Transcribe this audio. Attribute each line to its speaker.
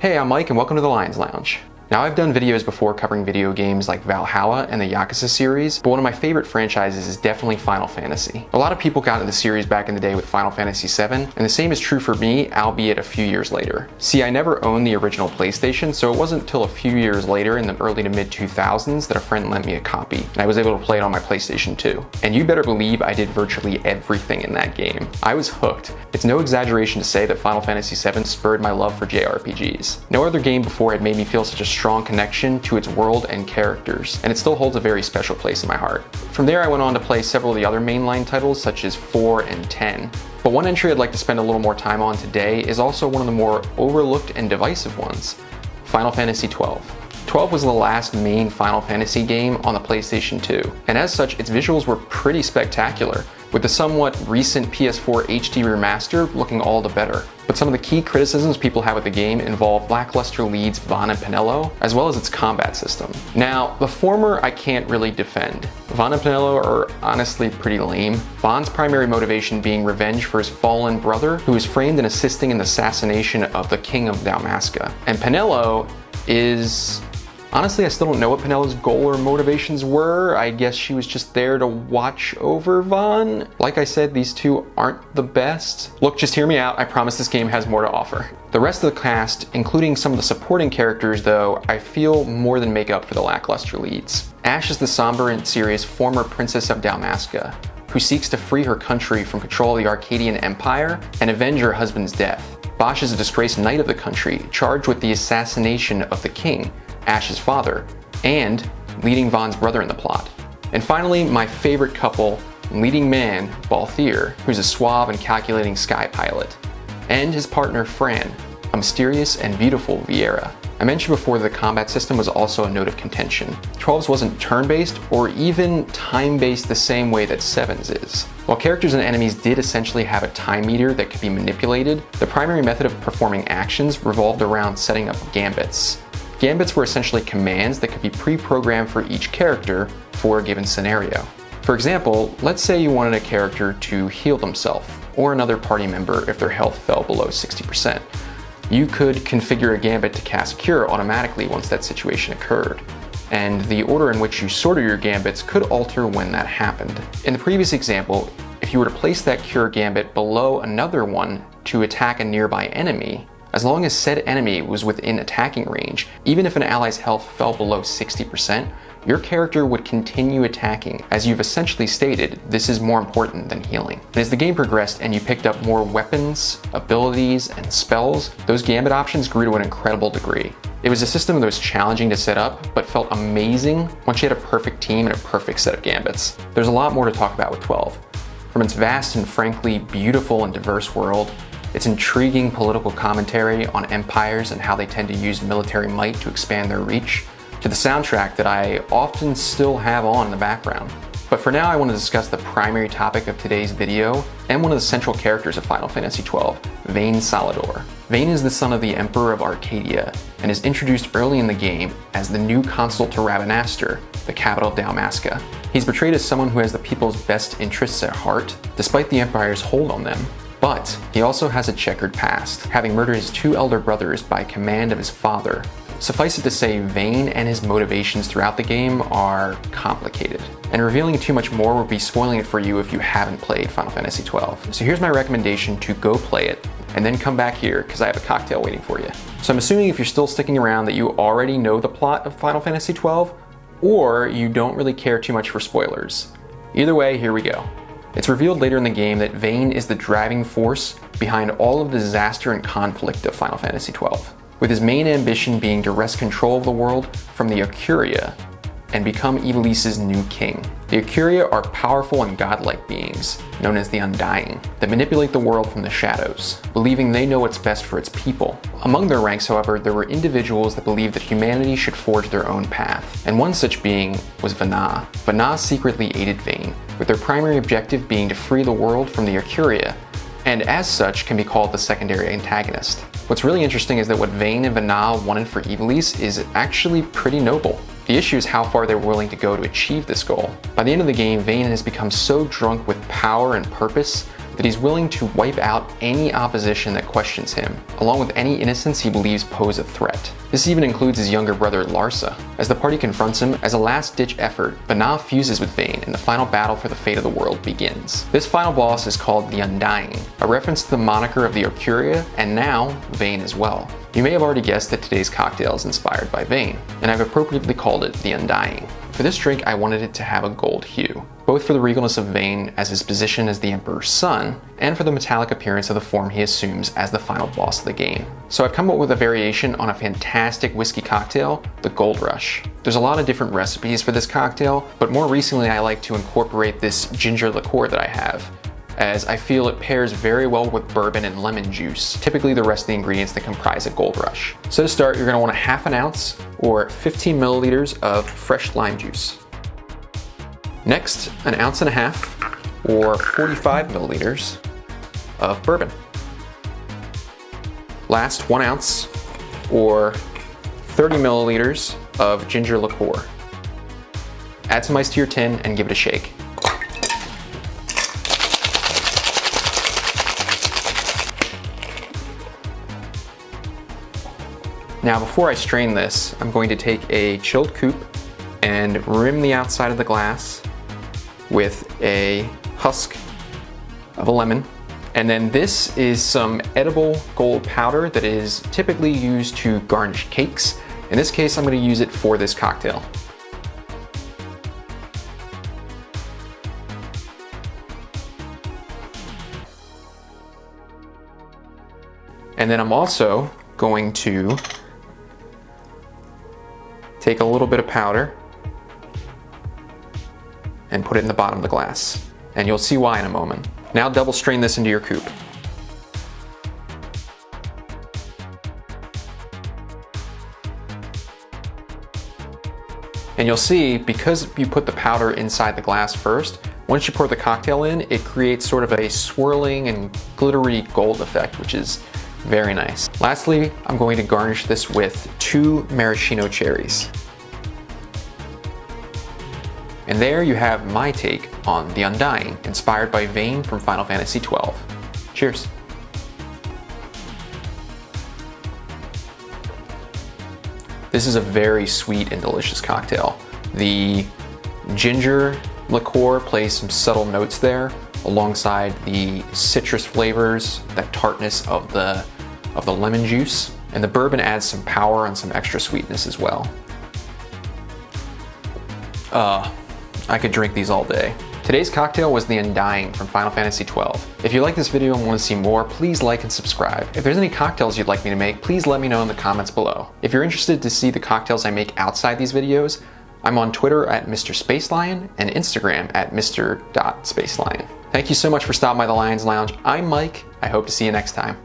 Speaker 1: Hey, I'm Mike and welcome to the Lions Lounge. Now, I've done videos before covering video games like Valhalla and the Yakuza series, but one of my favorite franchises is definitely Final Fantasy. A lot of people got into the series back in the day with Final Fantasy VII, and the same is true for me, albeit a few years later. See, I never owned the original PlayStation, so it wasn't until a few years later in the early to mid 2000s that a friend lent me a copy, and I was able to play it on my PlayStation 2. And you better believe I did virtually everything in that game. I was hooked. It's no exaggeration to say that Final Fantasy VII spurred my love for JRPGs. No other game before had made me feel such a strong connection to its world and characters, and it still holds a very special place in my heart. From there, I went on to play several of the other mainline titles such as 4 and 10. But one entry I'd like to spend a little more time on today is also one of the more overlooked and divisive ones, Final Fantasy XII. 12 was the last main Final Fantasy game on the PlayStation 2, and as such, its visuals were pretty spectacular, with the somewhat recent PS4 HD remaster looking all the better. But some of the key criticisms people have with the game involve lackluster leads Vayne and Penelo, as well as its combat system. Now, the former I can't really defend. Vayne and Penelo are honestly pretty lame. Vayne's primary motivation being revenge for his fallen brother, who was framed in assisting in the assassination of the King of Dalmasca. And Penelo is... honestly, I still don't know what Penelo's goal or motivations were. I guess she was just there to watch over Vayne. Like I said, these two aren't the best. Look, just hear me out. I promise this game has more to offer. The rest of the cast, including some of the supporting characters though, I feel more than make up for the lackluster leads. Ashe is the somber and serious former princess of Dalmasca, who seeks to free her country from control of the Arcadian Empire and avenge her husband's death. Basch is a disgraced knight of the country, charged with the assassination of the king, Ashe's father, and leading Vayne's brother in the plot. And finally, my favorite couple, leading man, Balthier, who's a suave and calculating sky pilot, and his partner Fran, a mysterious and beautiful Viera. I mentioned before that the combat system was also a note of contention. 12's wasn't turn-based or even time-based the same way that 7's is. While characters and enemies did essentially have a time meter that could be manipulated, the primary method of performing actions revolved around setting up gambits. Gambits were essentially commands that could be pre-programmed for each character for a given scenario. For example, let's say you wanted a character to heal themselves, or another party member if their health fell below 60%. You could configure a gambit to cast Cure automatically once that situation occurred, and the order in which you sorted your gambits could alter when that happened. In the previous example, if you were to place that Cure gambit below another one to attack a nearby enemy, as long as said enemy was within attacking range, even if an ally's health fell below 60%, your character would continue attacking. As you've essentially stated, this is more important than healing. And as the game progressed and you picked up more weapons, abilities, and spells, those gambit options grew to an incredible degree. It was a system that was challenging to set up, but felt amazing once you had a perfect team and a perfect set of gambits. There's a lot more to talk about with 12. From its vast and frankly beautiful and diverse world, its intriguing political commentary on empires and how they tend to use military might to expand their reach, to the soundtrack that I often still have on in the background. But for now, I want to discuss the primary topic of today's video and one of the central characters of Final Fantasy XII, Vayne Solidor. Vayne is the son of the Emperor of Arcadia and is introduced early in the game as the new consul to Rabanastre, the capital of Dalmasca. He's portrayed as someone who has the people's best interests at heart, despite the Empire's hold on them. But he also has a checkered past, having murdered his two elder brothers by command of his father. Suffice it to say, Vayne and his motivations throughout the game are complicated. And revealing too much more would be spoiling it for you if you haven't played Final Fantasy XII. So here's my recommendation to go play it, and then come back here, because I have a cocktail waiting for you. So I'm assuming if you're still sticking around that you already know the plot of Final Fantasy XII, or you don't really care too much for spoilers. Either way, here we go. It's revealed later in the game that Vayne is the driving force behind all of the disaster and conflict of Final Fantasy XII, with his main ambition being to wrest control of the world from the Arcuria and become Ivalice's new king. The Arcuria are powerful and godlike beings, known as the Undying, that manipulate the world from the shadows, believing they know what's best for its people. Among their ranks, however, there were individuals that believed that humanity should forge their own path, and one such being was Vayne. Vayne secretly aided Vayne, with their primary objective being to free the world from the Arcuria, and as such can be called the secondary antagonist. What's really interesting is that what Vayne and Vayne wanted for Ivalice is actually pretty noble. The issue is how far they were willing to go to achieve this goal. By the end of the game, Vayne has become so drunk with power and purpose that he's willing to wipe out any opposition that questions him, along with any innocents he believes pose a threat. This even includes his younger brother Larsa. As the party confronts him, as a last-ditch effort, Vayne fuses with Vayne and the final battle for the fate of the world begins. This final boss is called the Undying, a reference to the moniker of the Orcuria, and now Vayne as well. You may have already guessed that today's cocktail is inspired by Vayne, and I've appropriately called it the Undying. For this drink, I wanted it to have a gold hue, both for the regalness of Vayne as his position as the Emperor's son, and for the metallic appearance of the form he assumes as the final boss of the game. So I've come up with a variation on a fantastic whiskey cocktail, the Gold Rush. There's a lot of different recipes for this cocktail, but more recently I like to incorporate this ginger liqueur that I have, as I feel it pairs very well with bourbon and lemon juice, typically the rest of the ingredients that comprise a Gold Rush. So to start, you're going to want a half an ounce or 15 milliliters of fresh lime juice. Next, an ounce and a half or 45 milliliters of bourbon. Last, 1 ounce or 30 milliliters of ginger liqueur. Add some ice to your tin and give it a shake. Now before I strain this, I'm going to take a chilled coupe and rim the outside of the glass with a husk of a lemon. And then this is some edible gold powder that is typically used to garnish cakes. In this case, I'm going to use it for this cocktail. And then I'm also going to take a little bit of powder and put it in the bottom of the glass. And you'll see why in a moment. Now double strain this into your coupe. And you'll see, because you put the powder inside the glass first, once you pour the cocktail in, it creates sort of a swirling and glittery gold effect, which is very nice. Lastly, I'm going to garnish this with 2 maraschino cherries. And there you have my take on the Undying, inspired by Vayne from Final Fantasy XII. Cheers. This is a very sweet and delicious cocktail. The ginger liqueur plays some subtle notes there, alongside the citrus flavors, that tartness of the lemon juice, and the bourbon adds some power and some extra sweetness as well. I could drink these all day. Today's cocktail was the Undying from Final Fantasy XII. If you like this video and want to see more, please like and subscribe. If there's any cocktails you'd like me to make, please let me know in the comments below. If you're interested to see the cocktails I make outside these videos, I'm on Twitter at Mr. Spacelion and Instagram at Mr.Spacelion. Thank you so much for stopping by the Lions Lounge. I'm Mike. I hope to see you next time.